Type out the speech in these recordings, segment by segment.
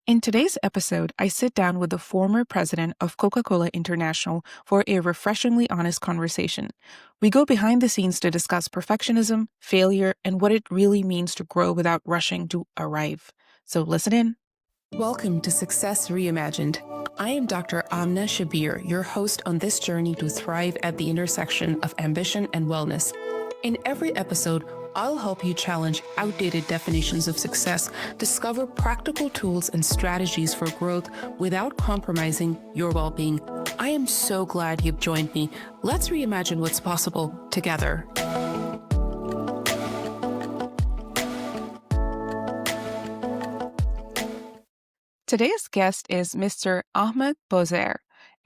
In today's episode, I sit down with the former president of Coca-Cola International for a refreshingly honest conversation. We go behind the scenes to discuss perfectionism, failure, and what it really means to grow without rushing to arrive. So listen in. Welcome to Success Reimagined. I am Dr. Amna Shabbir, your host on this journey to thrive at the intersection of ambition and wellness. In every episode, I'll help you challenge outdated definitions of success, discover practical tools and strategies for growth without compromising your well-being. I am so glad you've joined me. Let's reimagine what's possible together. Today's guest is Mr. Ahmet Bozer,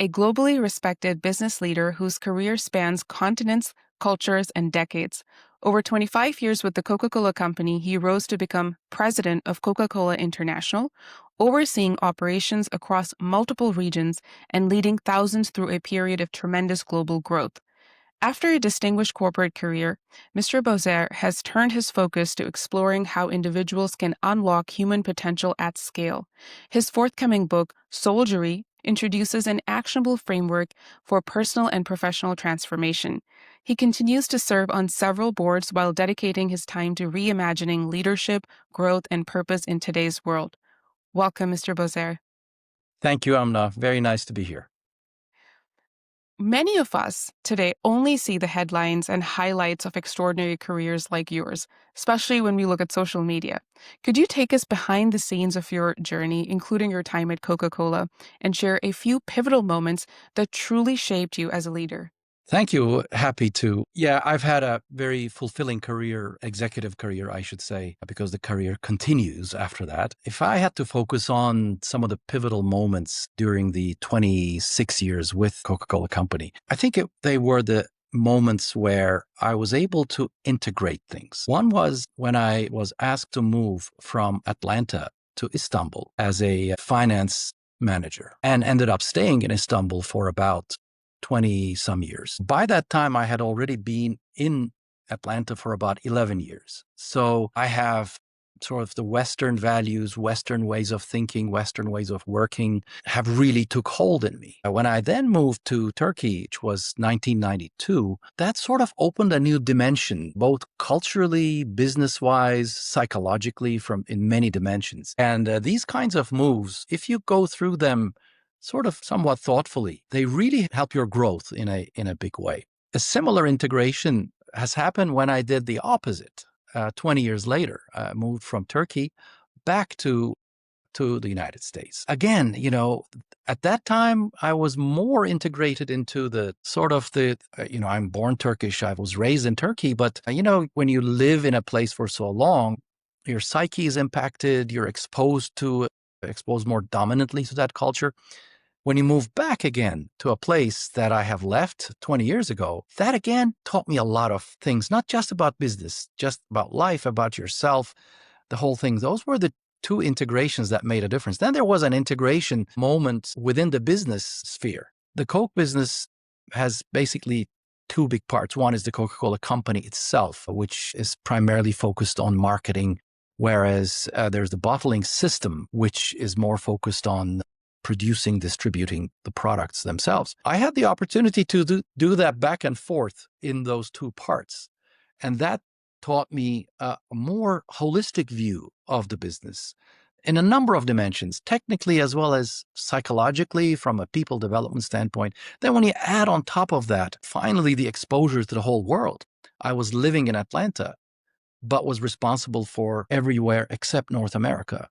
a globally respected business leader whose career spans continents, cultures, and decades. Over 25 years with the Coca-Cola Company, he rose to become president of Coca-Cola International, overseeing operations across multiple regions and leading thousands through a period of tremendous global growth. After a distinguished corporate career, Mr. Bozer has turned his focus to exploring how individuals can unlock human potential at scale. His forthcoming book, Soulgery, introduces an actionable framework for personal and professional transformation. He continues to serve on several boards while dedicating his time to reimagining leadership, growth, and purpose in today's world. Welcome, Mr. Bozer. Thank you, Amna. Very nice to be here. Many of us today only see the headlines and highlights of extraordinary careers like yours, especially when we look at social media. Could you take us behind the scenes of your journey, including your time at Coca-Cola, and share a few pivotal moments that truly shaped you as a leader? Thank you. Happy to. Yeah, I've had a very fulfilling career, executive career, I should say, because the career continues after that. If I had to focus on some of the pivotal moments during the 26 years with Coca-Cola Company, I think they were the moments where I was able to integrate things. One was when I was asked to move from Atlanta to Istanbul as a finance manager and ended up staying in Istanbul for about 20 some years. By that time, I had already been in Atlanta for about 11 years. So I have sort of the Western values, Western ways of thinking, Western ways of working have really took hold in me. When I then moved to Turkey, which was 1992, that sort of opened a new dimension, both culturally, business-wise, psychologically, in many dimensions. And these kinds of moves, if you go through them sort of somewhat thoughtfully, they really help your growth in a big way. A similar integration has happened when I did the opposite. 20 years later, I moved from Turkey back to the United States. Again, at that time, I was more integrated into the sort of I'm born Turkish. I was raised in Turkey, but, when you live in a place for so long, your psyche is impacted. You're exposed more dominantly to that culture. When you move back again to a place that I have left 20 years ago, that again taught me a lot of things, not just about business, just about life, about yourself, the whole thing. Those were the two integrations that made a difference. Then there was an integration moment within the business sphere. The Coke business has basically two big parts. One is the Coca-Cola Company itself, which is primarily focused on marketing, whereas there's the bottling system, which is more focused on producing, distributing the products themselves. I had the opportunity to do that back and forth in those two parts. And that taught me a more holistic view of the business in a number of dimensions, technically as well as psychologically from a people development standpoint. Then when you add on top of that, finally, the exposure to the whole world. I was living in Atlanta, but was responsible for everywhere except North America.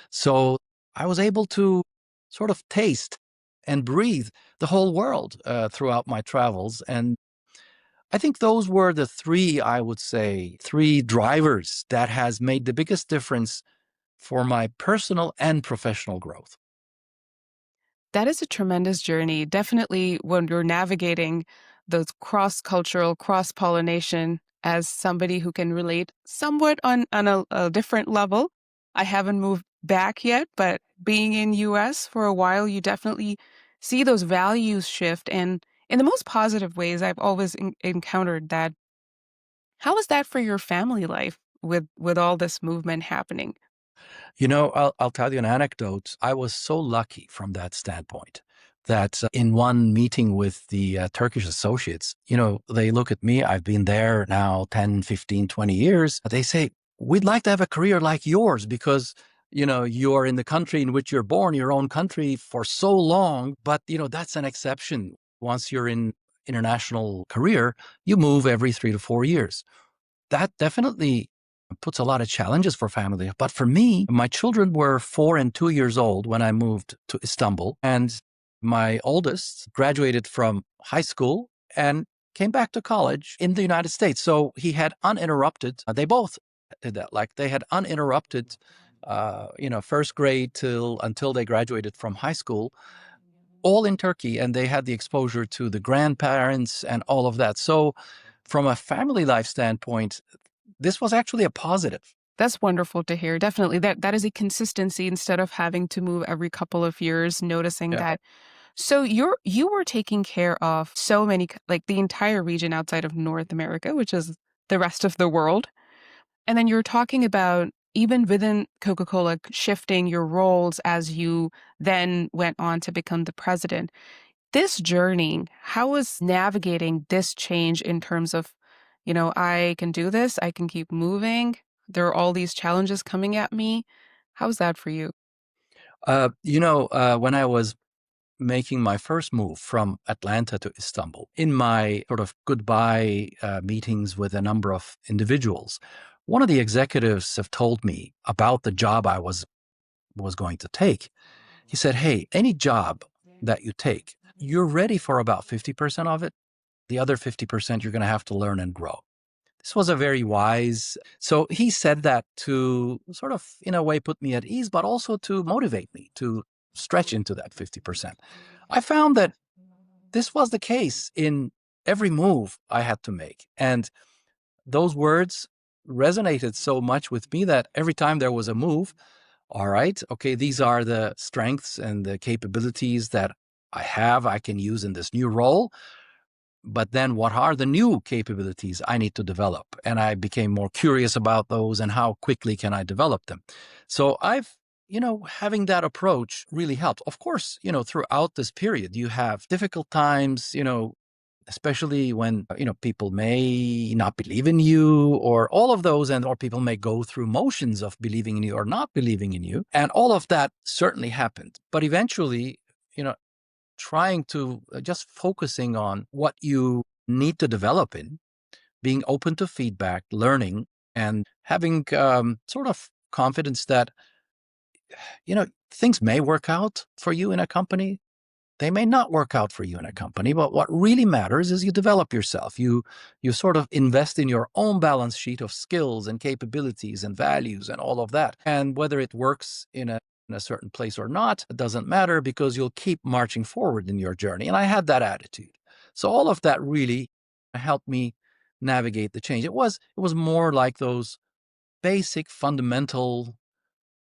So I was able to sort of taste and breathe the whole world throughout my travels. And I think those were the three drivers that has made the biggest difference for my personal and professional growth. That is a tremendous journey. Definitely when you're navigating those cross-cultural, cross-pollination as somebody who can relate somewhat on a different level. I haven't moved back yet, but being in US for a while, you definitely see those values shift. And in the most positive ways, I've always encountered that. How is that for your family life with all this movement happening? I'll tell you an anecdote. I was so lucky from that standpoint that in one meeting with the Turkish associates, they look at me. I've been there now 10, 15, 20 years. They say, we'd like to have a career like yours because, you're in the country in which you're born, your own country for so long. But, that's an exception. Once you're in international career, you move every 3 to 4 years. That definitely puts a lot of challenges for family. But for me, my children were 4 and 2 years old when I moved to Istanbul. And my oldest graduated from high school and came back to college in the United States. So he had uninterrupted, they both did that. Like they had uninterrupted, first grade until they graduated from high school, all in Turkey. And they had the exposure to the grandparents and all of that. So from a family life standpoint, this was actually a positive. That's wonderful to hear. Definitely. That is a consistency instead of having to move every couple of years, noticing Yeah. that. So you were taking care of so many, like the entire region outside of North America, which is the rest of the world. And then you're talking about even within Coca-Cola shifting your roles as you then went on to become the president. This journey, how was navigating this change in terms of, I can do this, I can keep moving. There are all these challenges coming at me. How's that for you? When I was making my first move from Atlanta to Istanbul, in my sort of goodbye meetings with a number of individuals, one of the executives have told me about the job I was going to take. He said, "Hey, any job that you take, you're ready for about 50% of it. The other 50% you're going to have to learn and grow." This was a very wise. So he said that to sort of, in a way, put me at ease, but also to motivate me to stretch into that 50%. I found that this was the case in every move I had to make. And those words resonated so much with me that every time there was a move, all right, okay, these are the strengths and the capabilities that I can use in this new role. But then what are the new capabilities I need to develop? And I became more curious about those and how quickly can I develop them. So having that approach really helped. Of course, throughout this period, you have difficult times, especially when, people may not believe in you or all of those, or people may go through motions of believing in you or not believing in you. And all of that certainly happened. But eventually, trying to just focusing on what you need to develop in, being open to feedback, learning, and having sort of confidence that, things may work out for you in a company. They may not work out for you in a company, but what really matters is you develop yourself. You sort of invest in your own balance sheet of skills and capabilities and values and all of that. And whether it works in a certain place or not, it doesn't matter because you'll keep marching forward in your journey. And I had that attitude. So all of that really helped me navigate the change. It was more like those basic fundamental,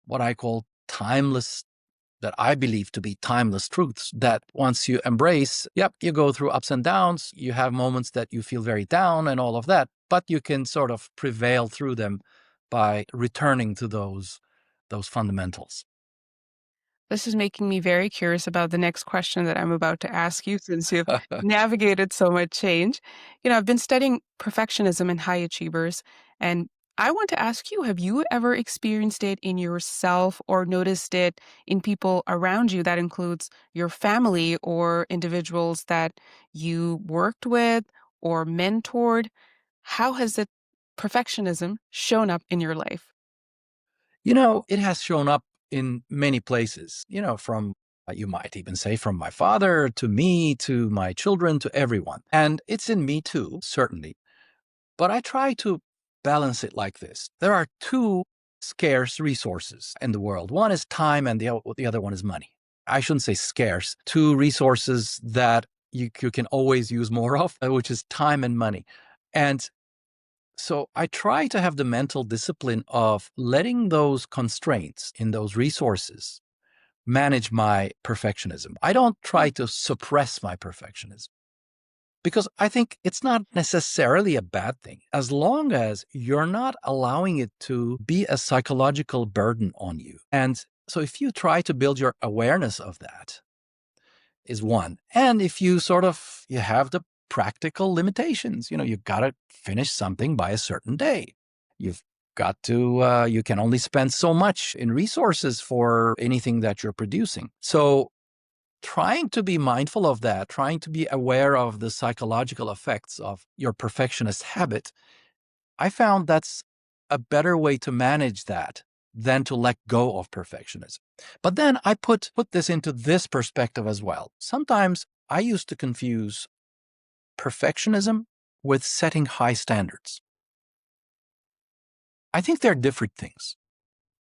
what I call timeless, that I believe to be timeless truths that once you embrace, yep, you go through ups and downs, you have moments that you feel very down and all of that, but you can sort of prevail through them by returning to those fundamentals. This is making me very curious about the next question that I'm about to ask you since you've navigated so much change. I've been studying perfectionism and high achievers, and I want to ask you, have you ever experienced it in yourself or noticed it in people around you? That includes your family or individuals that you worked with or mentored. How has perfectionism shown up in your life? It has shown up in many places, from, you might even say, from my father to me to my children to everyone. And it's in me too, certainly. But I try to balance it like this. There are two scarce resources in the world. One is time and the other one is money. I shouldn't say scarce, two resources that you can always use more of, which is time and money. And so I try to have the mental discipline of letting those constraints in those resources manage my perfectionism. I don't try to suppress my perfectionism. because I think it's not necessarily a bad thing as long as you're not allowing it to be a psychological burden on you. And so if you try to build your awareness of that, is one. And if you you have the practical limitations, you got to finish something by a certain day. You've got to, you can only spend so much in resources for anything that you're producing. So trying to be mindful of that, trying to be aware of the psychological effects of your perfectionist habit, I found that's a better way to manage that than to let go of perfectionism. But then I put this into this perspective as well. Sometimes I used to confuse perfectionism with setting high standards. I think they're different things,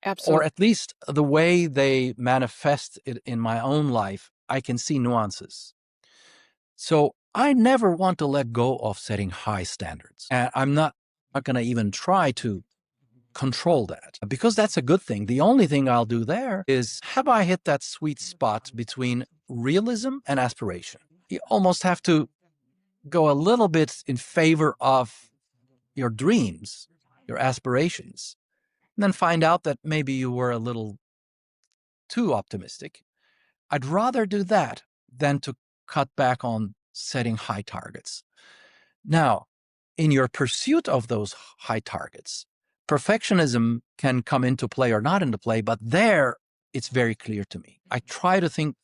or Absolutely. at least the way they manifest it in my own life, I can see nuances. So I never want to let go of setting high standards. And I'm not going to even try to control that because that's a good thing. The only thing I'll do there is have I hit that sweet spot between realism and aspiration? You almost have to go a little bit in favor of your dreams, your aspirations, and then find out that maybe you were a little too optimistic. I'd rather do that than to cut back on setting high targets. Now, in your pursuit of those high targets, perfectionism can come into play or not into play, but there it's very clear to me. I try to think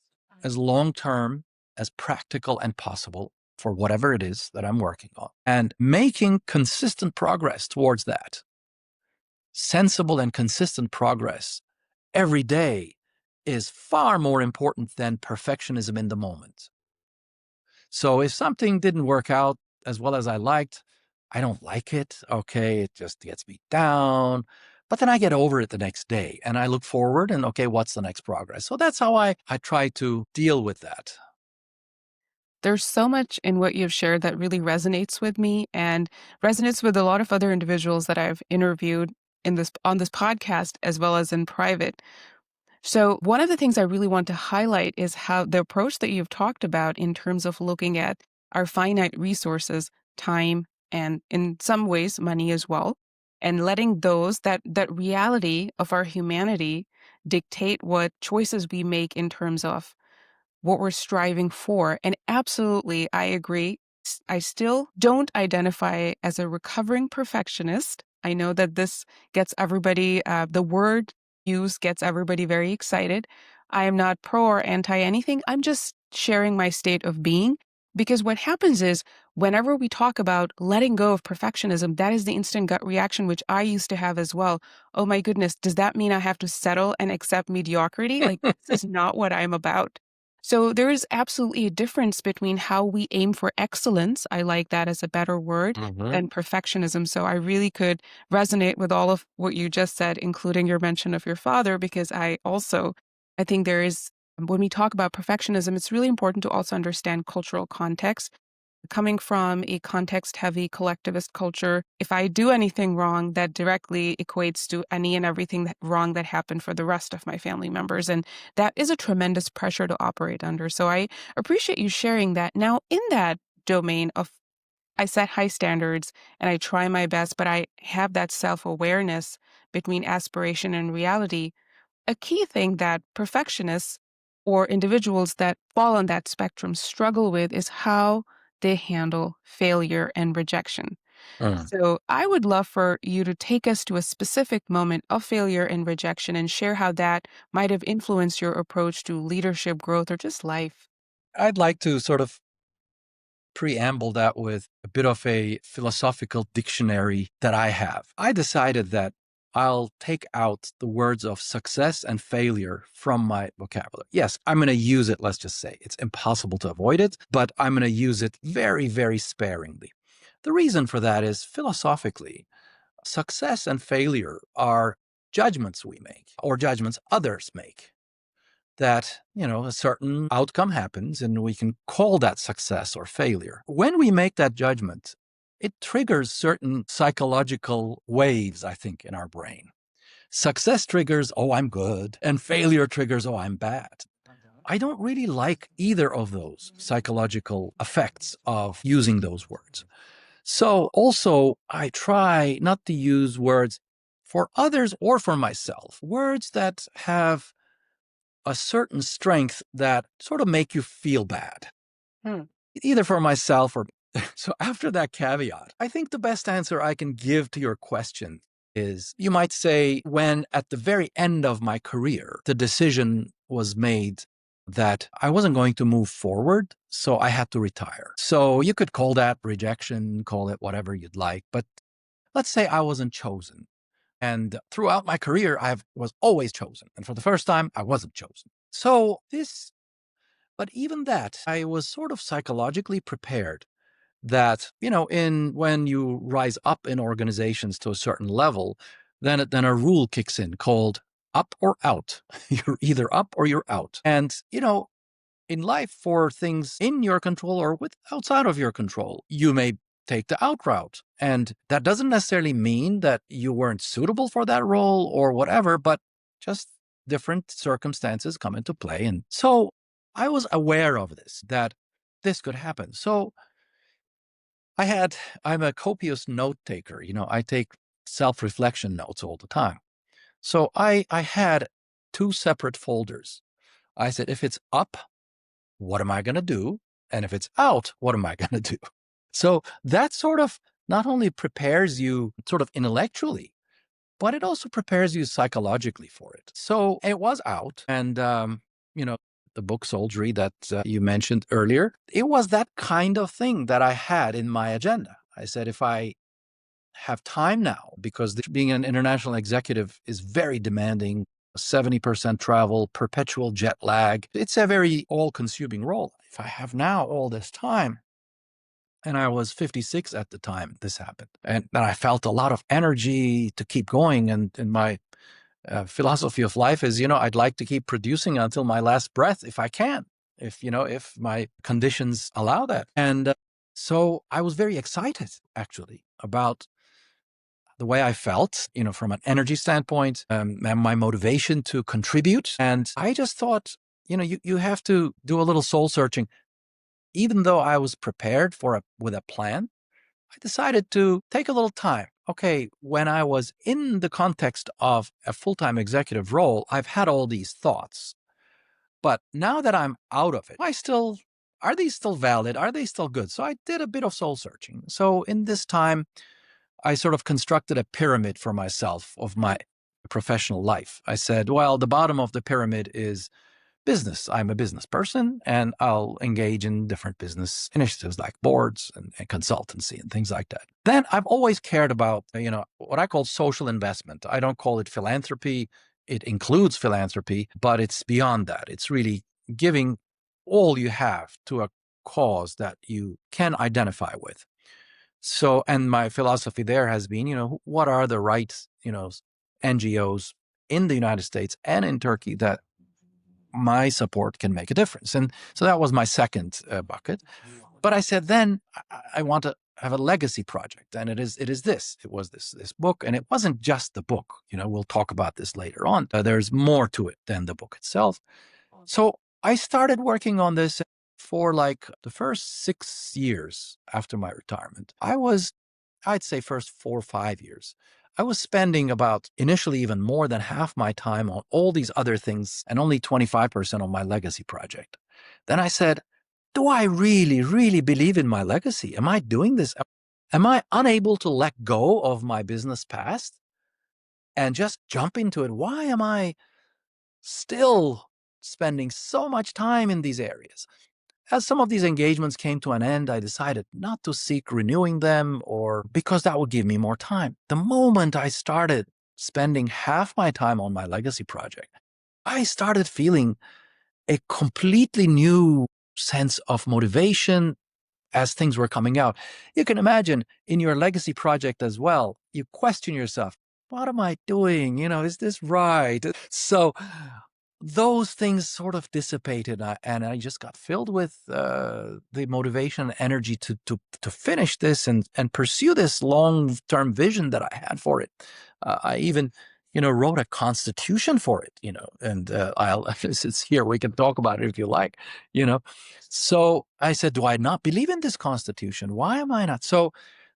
as long term, as practical and possible for whatever it is that I'm working on, and making consistent progress towards that. Sensible and consistent progress every day is far more important than perfectionism in the moment. So if something didn't work out as well as I liked, I don't like it. Okay, it just gets me down. But then I get over it the next day and I look forward and okay, what's the next progress? So that's how I try to deal with that. There's so much in what you've shared that really resonates with me and resonates with a lot of other individuals that I've interviewed in this on this podcast as well as in private. So, one of the things I really want to highlight is how the approach that you've talked about in terms of looking at our finite resources, time, and in some ways, money as well, and letting that reality of our humanity dictate what choices we make in terms of what we're striving for. And absolutely, I agree. I still don't identify as a recovering perfectionist. I know that this gets everybody, the word used gets everybody very excited. I am not pro or anti anything. I'm just sharing my state of being because what happens is whenever we talk about letting go of perfectionism, that is the instant gut reaction, which I used to have as well. Oh my goodness, does that mean I have to settle and accept mediocrity? Like, this is not what I'm about. So there is absolutely a difference between how we aim for excellence. I like that as a better word Mhm. than perfectionism. So I really could resonate with all of what you just said, including your mention of your father, because I think there is, when we talk about perfectionism, it's really important to also understand cultural context. Coming from a context heavy collectivist culture, if I do anything wrong, that directly equates to any and everything wrong that happened for the rest of my family members. And that is a tremendous pressure to operate under. So I appreciate you sharing that. Now, in that domain of I set high standards and I try my best, but I have that self awareness between aspiration and reality. A key thing that perfectionists or individuals that fall on that spectrum struggle with is how they handle failure and rejection. Mm. So, I would love for you to take us to a specific moment of failure and rejection and share how that might have influenced your approach to leadership, growth, or just life. I'd like to sort of preamble that with a bit of a philosophical dictionary that I have. I decided that I'll take out the words of success and failure from my vocabulary. Yes, I'm going to use it, let's just say. It's impossible to avoid it, but I'm going to use it very, very sparingly. The reason for that is philosophically, success and failure are judgments we make or judgments others make that, a certain outcome happens and we can call that success or failure. When we make that judgment, it triggers certain psychological waves, I think, in our brain. Success triggers, oh, I'm good, and failure triggers, oh, I'm bad. I don't really like either of those psychological effects of using those words. So also, I try not to use words for others or for myself, words that have a certain strength that sort of make you feel bad, either for myself or. So after that caveat, I think the best answer I can give to your question is, you might say, when at the very end of my career, the decision was made that I wasn't going to move forward, so I had to retire. So you could call that rejection, call it whatever you'd like, but let's say I wasn't chosen. And throughout my career, I was always chosen. And for the first time, I wasn't chosen. So but even that, I was sort of psychologically prepared that, when you rise up in organizations to a certain level, then a rule kicks in called up or out. You're either up or you're out. And, in life, for things in your control or outside of your control, you may take the out route. And that doesn't necessarily mean that you weren't suitable for that role or whatever, but just different circumstances come into play. And so I was aware of this, that this could happen. So I'm a copious note taker. I take self-reflection notes all the time. So I had two separate folders. I said, if it's up, what am I going to do? And if it's out, what am I going to do? So that sort of not only prepares you sort of intellectually, but it also prepares you psychologically for it. So it was out. And, the book Soulgery that you mentioned earlier, it was that kind of thing that I had in my agenda. I said, if I have time now, because being an international executive is very demanding, 70% travel, perpetual jet lag. It's a very all-consuming role. If I have now all this time, and I was 56 at the time this happened, and I felt a lot of energy to keep going. And my philosophy of life is, I'd like to keep producing until my last breath if I can, if my conditions allow that. And so I was very excited, actually, about the way I felt, from an energy standpoint, and my motivation to contribute. And I just thought, you have to do a little soul searching. Even though I was prepared with a plan, I decided to take a little time. Okay, when I was in the context of a full-time executive role, I've had all these thoughts. But now that I'm out of it, are these still valid? Are they still good? So I did a bit of soul searching. So in this time, I sort of constructed a pyramid for myself of my professional life. I said, well, the bottom of the pyramid is business. I'm a business person, and I'll engage in different business initiatives like boards and consultancy and things like that. Then I've always cared about, what I call social investment. I don't call it philanthropy. It includes philanthropy, but it's beyond that. It's really giving all you have to a cause that you can identify with. So, and my philosophy there has been, what are the right, NGOs in the United States and in Turkey that my support can make a difference? And so that was my second bucket. But I said, then I want to have a legacy project. And it was this book. And it wasn't just the book. We'll talk about this later on. There's more to it than the book itself. So I started working on this for like the first 6 years after my retirement. I'd say first 4 or 5 years, I was spending about initially even more than half my time on all these other things and only 25% on my legacy project. Then I said, do I really, really believe in my legacy? Am I doing this? Am I unable to let go of my business past and just jump into it? Why am I still spending so much time in these areas? As some of these engagements came to an end, I decided not to seek renewing them, or because that would give me more time. The moment I started spending half my time on my legacy project, I started feeling a completely new sense of motivation as things were coming out. You can imagine in your legacy project as well, you question yourself, what am I doing? Is this right? So those things sort of dissipated, and I just got filled with the motivation and energy to finish this and pursue this long-term vision that I had for it. I even wrote a constitution for it, and it's here. We can talk about it if you like, you know. So I said, do I not believe in this constitution? Why am I not? So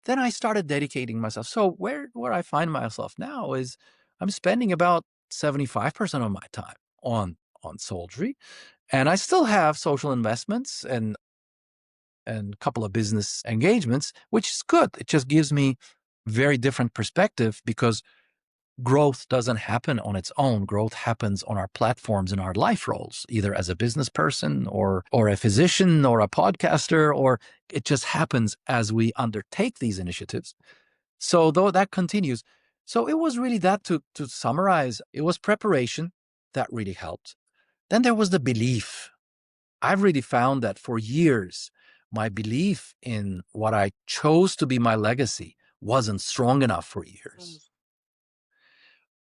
then I started dedicating myself. So where I find myself now is I'm spending about 75% of my time on Soulgery, and I still have social investments and a couple of business engagements, which is good. It just gives me very different perspective because growth doesn't happen on its own. Growth happens on our platforms and our life roles, either as a business person or a physician or a podcaster, or it just happens as we undertake these initiatives. So though that continues. So it was really that to summarize, it was preparation that really helped. Then there was the belief. I've really found that for years, my belief in what I chose to be my legacy wasn't strong enough for years.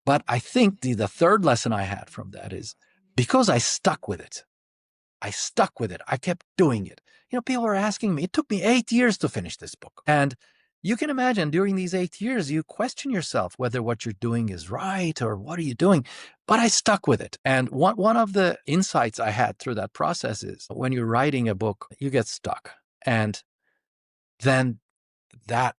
But I think the third lesson I had from that is because I stuck with it. I stuck with it. I kept doing it. People are asking me, it took me 8 years to finish this book. And you can imagine during these 8 years, you question yourself whether what you're doing is right or what are you doing? But I stuck with it. And one of the insights I had through that process is when you're writing a book, you get stuck. And then that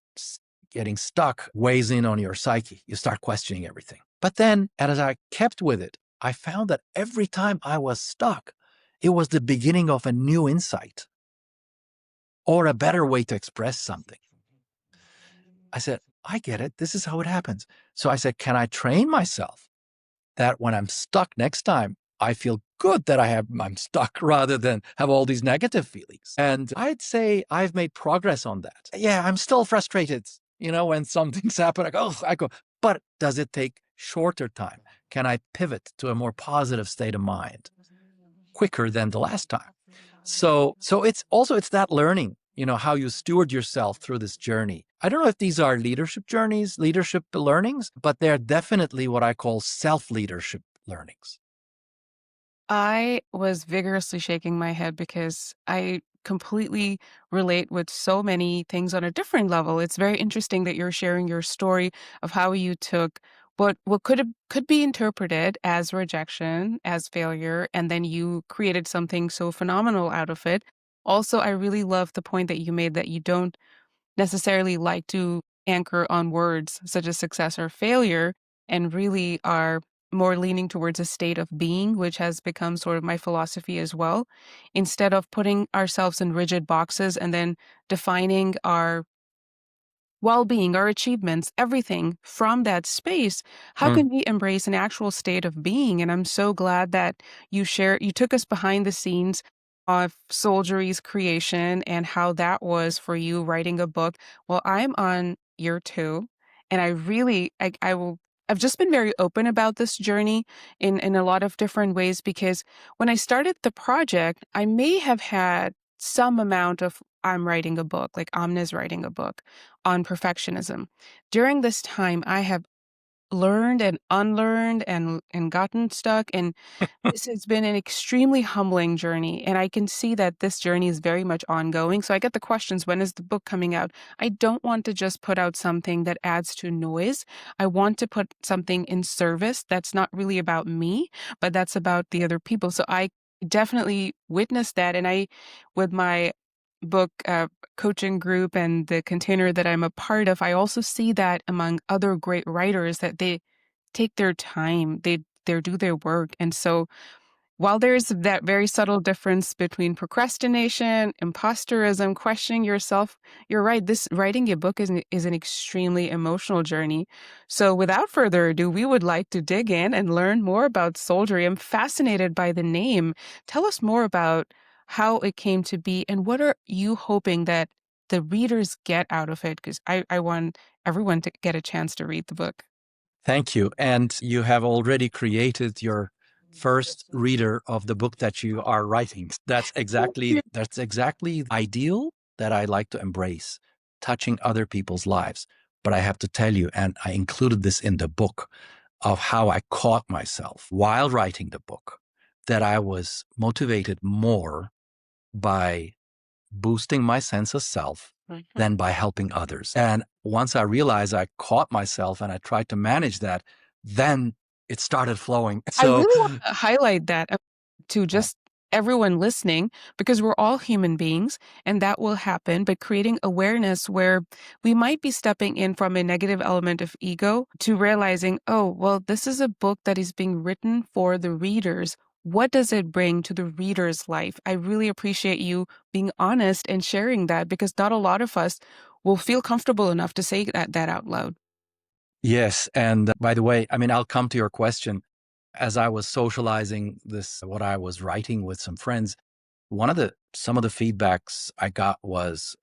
getting stuck weighs in on your psyche. You start questioning everything. But then, as I kept with it, I found that every time I was stuck, it was the beginning of a new insight or a better way to express something. I said, I get it. This is how it happens. So I said, can I train myself that when I'm stuck next time, I feel good that I'm stuck rather than have all these negative feelings. And I'd say I've made progress on that. Yeah, I'm still frustrated, when something's happened, I go, but does it take shorter time? Can I pivot to a more positive state of mind quicker than the last time? So it's that learning, how you steward yourself through this journey. I don't know if these are leadership journeys, leadership learnings, but they're definitely what I call self-leadership learnings. I was vigorously shaking my head because I completely relate with so many things on a different level. It's very interesting that you're sharing your story of how you took what could be interpreted as rejection, as failure, and then you created something so phenomenal out of it. Also, I really love the point that you made that you don't necessarily like to anchor on words such as success or failure and really are more leaning towards a state of being, which has become sort of my philosophy as well. Instead of putting ourselves in rigid boxes and then defining our well being, our achievements, everything from that space, how Mm. can we embrace an actual state of being? And I'm so glad that you took us behind the scenes of Soulgery's creation and how that was for you writing a book. Well, I'm on year two, and I've just been very open about this journey in a lot of different ways because when I started the project, I may have had some amount of I'm writing a book, like Amna's writing a book on perfectionism. During this time, I have learned and unlearned and gotten stuck, and this has been an extremely humbling journey, and I can see that this journey is very much ongoing. So I get the questions, when is the book coming out? I don't want to just put out something that adds to noise. I want to put something in service that's not really about me, but that's about the other people. So I definitely witnessed that, and with my book coaching group and the container that I'm a part of, I also see that among other great writers that they take their time, they do their work. And so while there's that very subtle difference between procrastination, imposterism, questioning yourself, you're right. This writing a book is an extremely emotional journey. So without further ado, we would like to dig in and learn more about Soulgery. I'm fascinated by the name. Tell us more about how it came to be and what are you hoping that the readers get out of it? Because I want everyone to get a chance to read the book. Thank you. And you have already created your first reader of the book that you are writing. That's exactly ideal that I like to embrace, touching other people's lives. But I have to tell you, and I included this in the book, of how I caught myself while writing the book, that I was motivated more by boosting my sense of self than by helping others. And once I realized I caught myself and I tried to manage that, then it started flowing. I So, really want to highlight that to yeah. just everyone listening, because we're all human beings and that will happen. But creating awareness where we might be stepping in from a negative element of ego to realizing, oh, well, this is a book that is being written for the readers. What does it bring to the reader's life? I really appreciate you being honest and sharing that, because not a lot of us will feel comfortable enough to say that out loud. Yes. And by the way, I mean, I'll come to your question. As I was socializing this, what I was writing with some friends, some of the feedbacks I got was,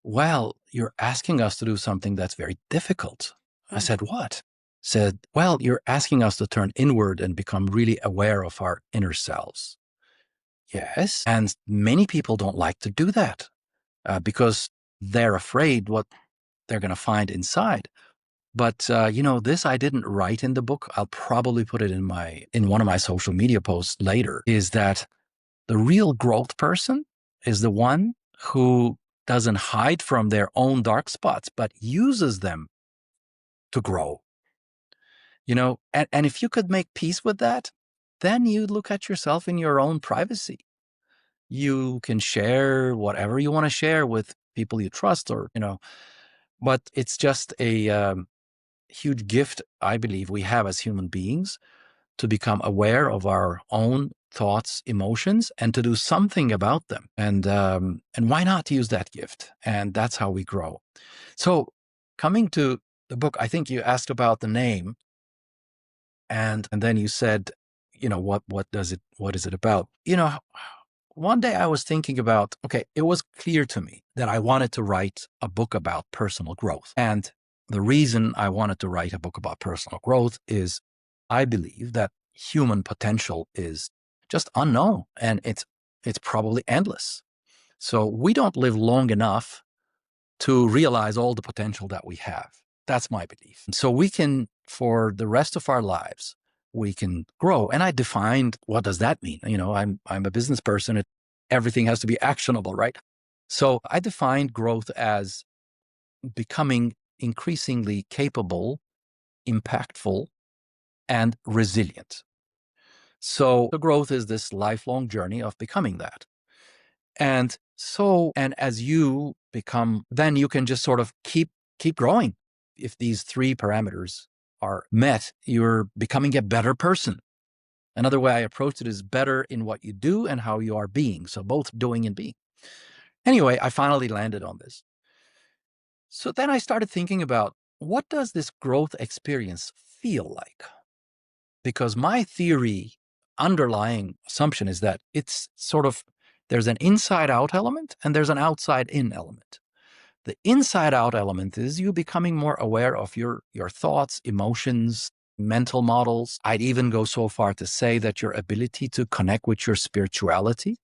well, you're asking us to do something that's very difficult. I Mm. said, what? Said, well, you're asking us to turn inward and become really aware of our inner selves. Yes. And many people don't like to do that because they're afraid what they're going to find inside. But this I didn't write in the book. I'll probably put it in one of my social media posts later. Is that the real growth person is the one who doesn't hide from their own dark spots, but uses them to grow. And if you could make peace with that, then you look at yourself in your own privacy. You can share whatever you want to share with people you trust, but it's just a huge gift, I believe, we have as human beings to become aware of our own thoughts, emotions, and to do something about them. And why not use that gift? And that's how we grow. So, coming to the book, I think you asked about the name, and then you said, what is it about? One day I was thinking about, okay, it was clear to me that I wanted to write a book about personal growth. And the reason I wanted to write a book about personal growth is I believe that human potential is just unknown and it's probably endless. So we don't live long enough to realize all the potential that we have. That's my belief. So we can, for the rest of our lives, we can grow. And I defined what does that mean? I'm a business person. Everything has to be actionable, right? So I defined growth as becoming increasingly capable, impactful, and resilient. So the growth is this lifelong journey of becoming that. And as you become, then you can just sort of keep growing. If these three parameters are met, you're becoming a better person. Another way I approach it is better in what you do and how you are being. So both doing and being. Anyway, I finally landed on this. So then I started thinking about, what does this growth experience feel like? Because my theory, underlying assumption is that it's sort of, there's an inside out element and there's an outside in element. The inside out element is you becoming more aware of your thoughts, emotions, mental models. I'd even go so far to say that your ability to connect with your spirituality.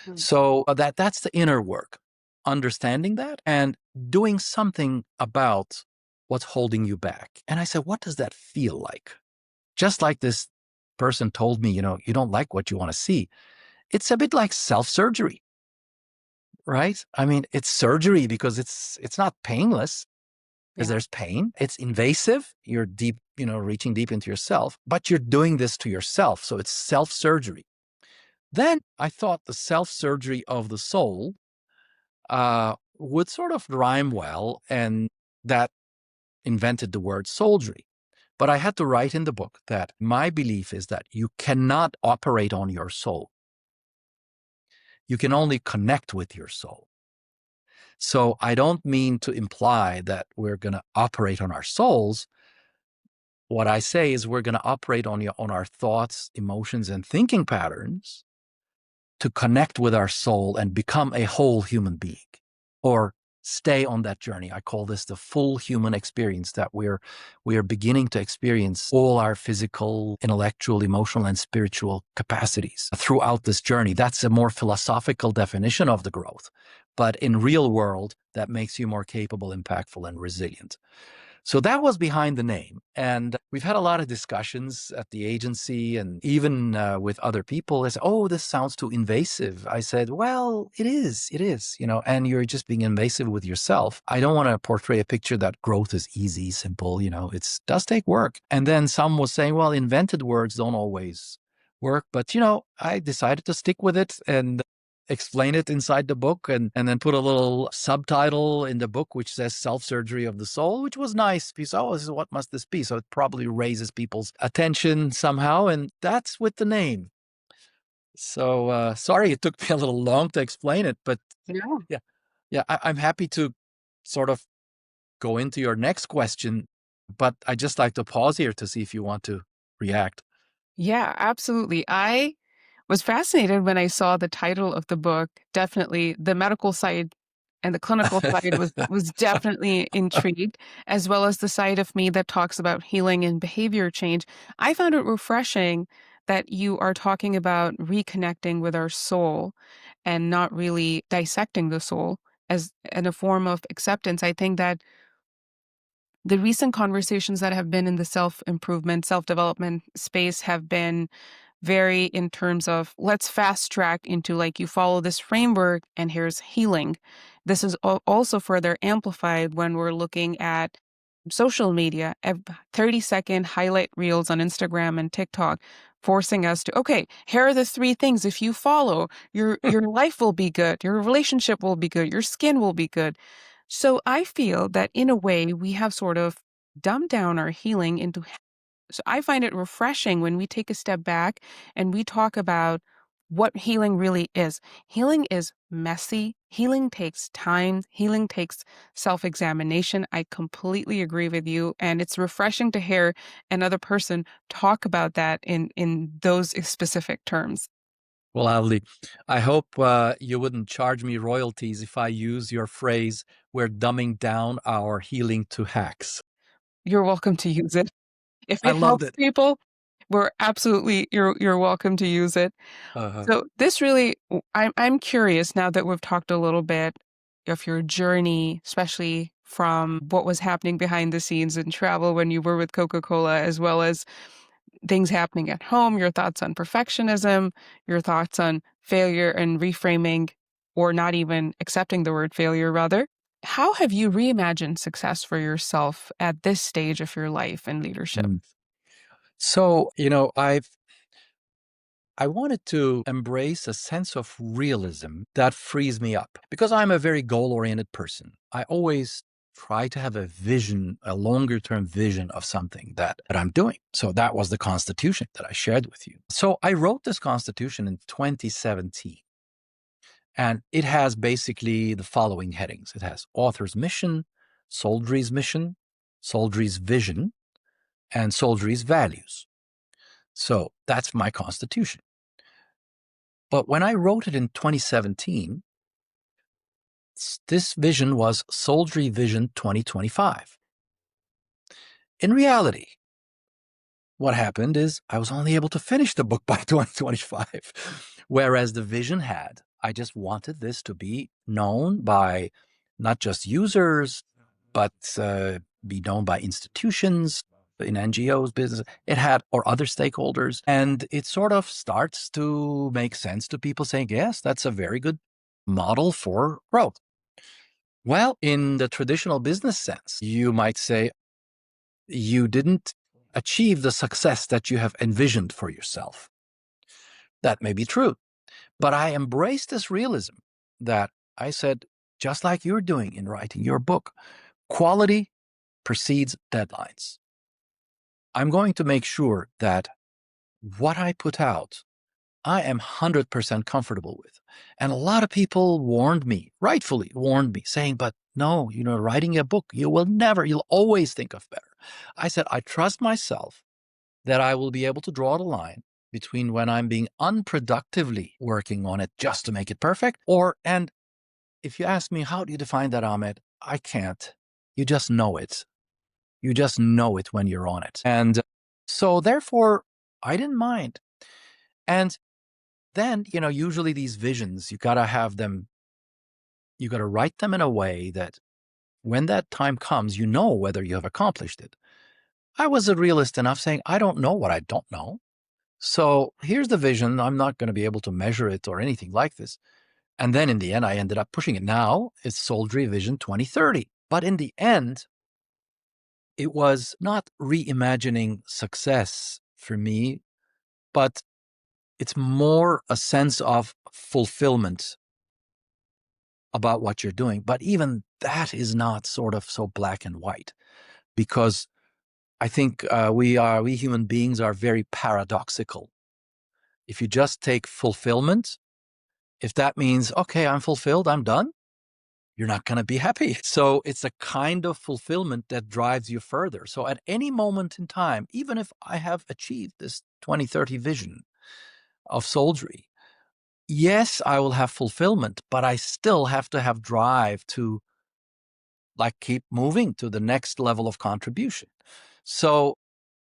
Mm. So that's the inner work, understanding that and doing something about what's holding you back. And I said, what does that feel like? Just like this person told me, you don't like what you want to see. It's a bit like self-surgery, right? I mean, it's surgery because it's not painless, because Yeah. there's pain. It's invasive. You're deep, reaching deep into yourself, but you're doing this to yourself. So it's self-surgery. Then I thought the self-surgery of the soul would sort of rhyme well, and that invented the word soldiery. But I had to write in the book that my belief is that you cannot operate on your soul. You can only connect with your soul. So I don't mean to imply that we're going to operate on our souls. What I say is we're going to operate on our thoughts, emotions, and thinking patterns to connect with our soul and become a whole human being, or stay on that journey. I call this the full human experience, that we are beginning to experience all our physical, intellectual, emotional, and spiritual capacities throughout this journey. That's a more philosophical definition of the growth. But in real world, that makes you more capable, impactful, and resilient. So that was behind the name. And we've had a lot of discussions at the agency and even with other people. They said, oh, this sounds too invasive. I said, well, it is, and you're just being invasive with yourself. I don't want to portray a picture that growth is easy, simple, it does take work. And then some was saying, well, invented words don't always work. But, I decided to stick with it and explain it inside the book and then put a little subtitle in the book which says Self-Surgery of the Soul, which was nice because, what must this be? So it probably raises people's attention somehow, and that's with the name. So sorry it took me a little long to explain it, but Yeah. yeah, I'm happy to sort of go into your next question, but I just like to pause here to see if you want to react. Yeah, absolutely. I was fascinated when I saw the title of the book. Definitely the medical side and the clinical side was definitely intrigued, as well as the side of me that talks about healing and behavior change. I found it refreshing that you are talking about reconnecting with our soul and not really dissecting the soul as in a form of acceptance. I think that the recent conversations that have been in the self-improvement, self-development space have been very in terms of let's fast track into like you follow this framework and here's healing. This is also further amplified when we're looking at social media, 30-second highlight reels on Instagram and TikTok, forcing us to, okay, here are the three things. If you follow, your life will be good, your relationship will be good, your skin will be good. So I feel that in a way we have sort of dumbed down our healing into so I find it refreshing when we take a step back and we talk about what healing really is. Healing is messy. Healing takes time. Healing takes self examination. I completely agree with you. And it's refreshing to hear another person talk about that in those specific terms. Well, Ali, I hope you wouldn't charge me royalties if I use your phrase, we're dumbing down our healing to hacks. You're welcome to use it. If I it loved helps it. people, you're welcome to use it. Uh-huh. So this really, I'm curious now that we've talked a little bit of your journey, especially from what was happening behind the scenes in travel when you were with Coca-Cola, as well as things happening at home, your thoughts on perfectionism, your thoughts on failure and reframing, or not even accepting the word failure, rather. How have you reimagined success for yourself at this stage of your life and leadership? Mm. So, I wanted to embrace a sense of realism that frees me up because I'm a very goal oriented person. I always try to have a vision, a longer term vision of something that I'm doing. So that was the Constitution that I shared with you. So I wrote this Constitution in 2017, and it has basically the following headings. It has author's mission, Soldiery's vision, and Soldiery's values. So that's my Constitution. But when I wrote it in 2017, this vision was Soldiery Vision 2025. In reality, what happened is I was only able to finish the book by 2025, whereas the vision had. I just wanted this to be known by not just users, but be known by institutions, in NGOs, business, it had, or other stakeholders. And it sort of starts to make sense to people saying, yes, that's a very good model for growth. Well, in the traditional business sense, you might say you didn't achieve the success that you have envisioned for yourself. That may be true, but I embraced this realism that I said, just like you're doing in writing your book, quality precedes deadlines. I'm going to make sure that what I put out, I am 100% comfortable with. And a lot of people warned me, rightfully warned me, saying, but no, writing a book, you'll always think of better. I said, I trust myself that I will be able to draw the line between when I'm being unproductively working on it just to make it perfect, and if you ask me, how do you define that, Ahmed? I can't. You just know it. You just know it when you're on it. And so therefore, I didn't mind. And then, usually these visions, you got to write them in a way that when that time comes, you know whether you have accomplished it. I was a realist enough saying, I don't know what I don't know. So here's the vision. I'm not going to be able to measure it or anything like this. And then in the end, I ended up pushing it. Now it's Soulgery Vision 2030. But in the end, it was not reimagining success for me, but it's more a sense of fulfillment about what you're doing. But even that is not sort of so black and white, because I think we human beings are very paradoxical. If you just take fulfillment, if that means, okay, I'm fulfilled, I'm done, you're not going to be happy. So it's a kind of fulfillment that drives you further. So at any moment in time, even if I have achieved this 2030 vision of Soulgery, yes, I will have fulfillment, but I still have to have drive to like keep moving to the next level of contribution. So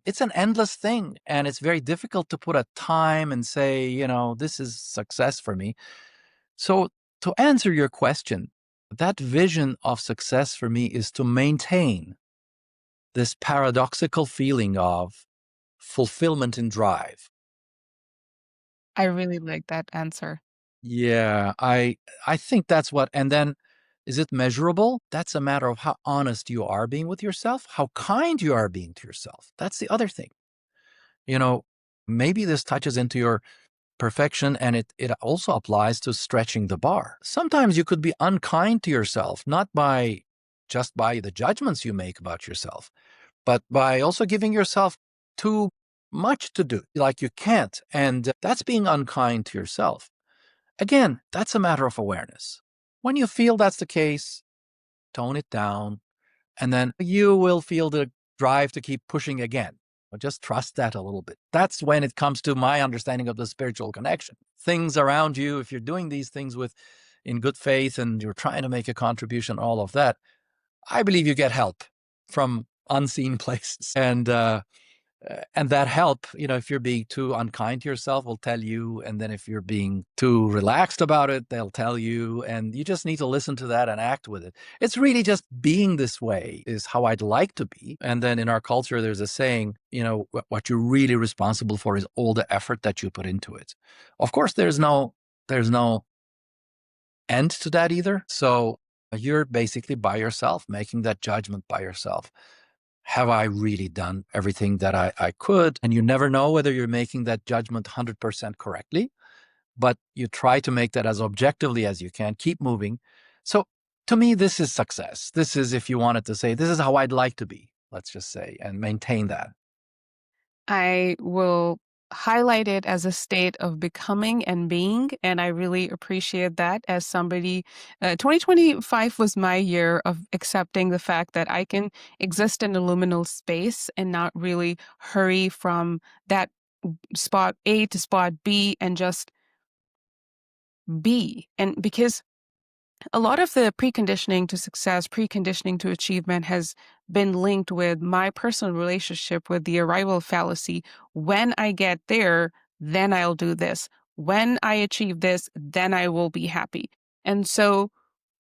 it's an endless thing, and it's very difficult to put a time and say, this is success for me. So to answer your question, that vision of success for me is to maintain this paradoxical feeling of fulfillment and drive. I really like that answer. Yeah, I think that's what. And then is it measurable? That's a matter of how honest you are being with yourself, how kind you are being to yourself. That's the other thing. You know, maybe this touches into your perfection, and it also applies to stretching the bar. Sometimes you could be unkind to yourself, not by just by the judgments you make about yourself, but by also giving yourself too much to do, like you can't. And that's being unkind to yourself. Again, that's a matter of awareness. When you feel that's the case, tone it down, and then you will feel the drive to keep pushing again. But just trust that a little bit. That's when it comes to my understanding of the spiritual connection. Things around you, if you're doing these things with in good faith and you're trying to make a contribution, all of that, I believe you get help from unseen places. And that help, if you're being too unkind to yourself, will tell you. And then if you're being too relaxed about it, they'll tell you. And you just need to listen to that and act with it. It's really just being this way is how I'd like to be. And then in our culture, there's a saying, what you're really responsible for is all the effort that you put into it. Of course, there's no end to that either. So you're basically by yourself, making that judgment by yourself. Have I really done everything that I could? And you never know whether you're making that judgment 100% correctly, but you try to make that as objectively as you can, keep moving. So to me, this is success. This is, if you wanted to say, this is how I'd like to be, let's just say, and maintain that. I will highlight it as a state of becoming and being, and I really appreciate that as somebody. 2025 was my year of accepting the fact that I can exist in a liminal space and not really hurry from that spot A to spot B and just be. And because a lot of the preconditioning to success, preconditioning to achievement has been linked with my personal relationship with the arrival fallacy. When I get there, then I'll do this. When I achieve this, then I will be happy. And so,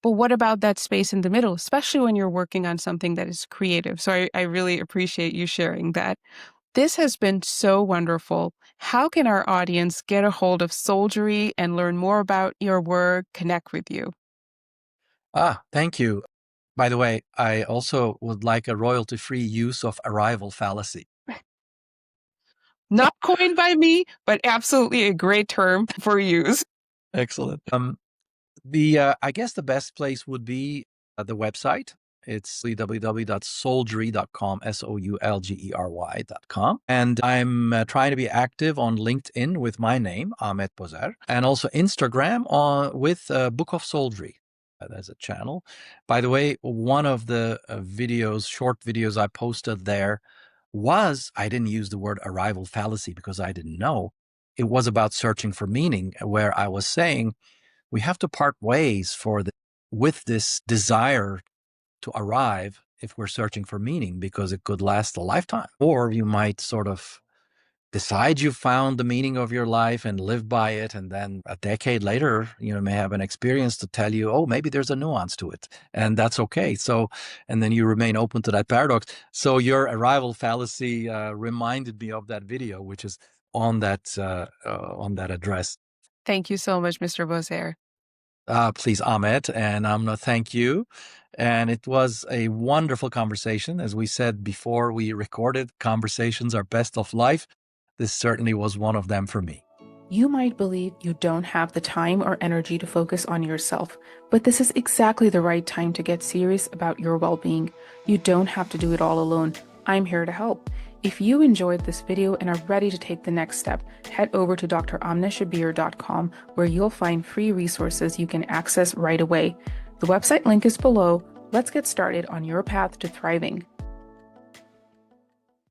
but what about that space in the middle, especially when you're working on something that is creative? So I really appreciate you sharing that. This has been so wonderful. How can our audience get a hold of Soulgery and learn more about your work, connect with you? Thank you. By the way, I also would like a royalty-free use of arrival fallacy. Not coined by me, but absolutely a great term for use. Excellent. I guess the best place would be the website. It's www.soulgery.com, soulgery.com. And I'm trying to be active on LinkedIn with my name, Ahmet Bozer, and also Instagram with Book of Soulgery. There's a channel. By the way, one of the short videos I posted there I didn't use the word arrival fallacy because I didn't know. It was about searching for meaning, where I was saying, we have to part ways with this desire to arrive if we're searching for meaning, because it could last a lifetime, or you might sort of decide you found the meaning of your life and live by it. And then a decade later, you may have an experience to tell you, oh, maybe there's a nuance to it. And that's okay. So, and then you remain open to that paradox. So your arrival fallacy reminded me of that video, which is on that address. Thank you so much, Mr. Bozer. Please, Ahmet and Amna, thank you. And it was a wonderful conversation. As we said before we recorded, conversations are best of life. This certainly was one of them for me. You might believe you don't have the time or energy to focus on yourself, but this is exactly the right time to get serious about your well-being. You don't have to do it all alone. I'm here to help. If you enjoyed this video and are ready to take the next step, head over to dramnashabbir.com where you'll find free resources you can access right away. The website link is below. Let's get started on your path to thriving.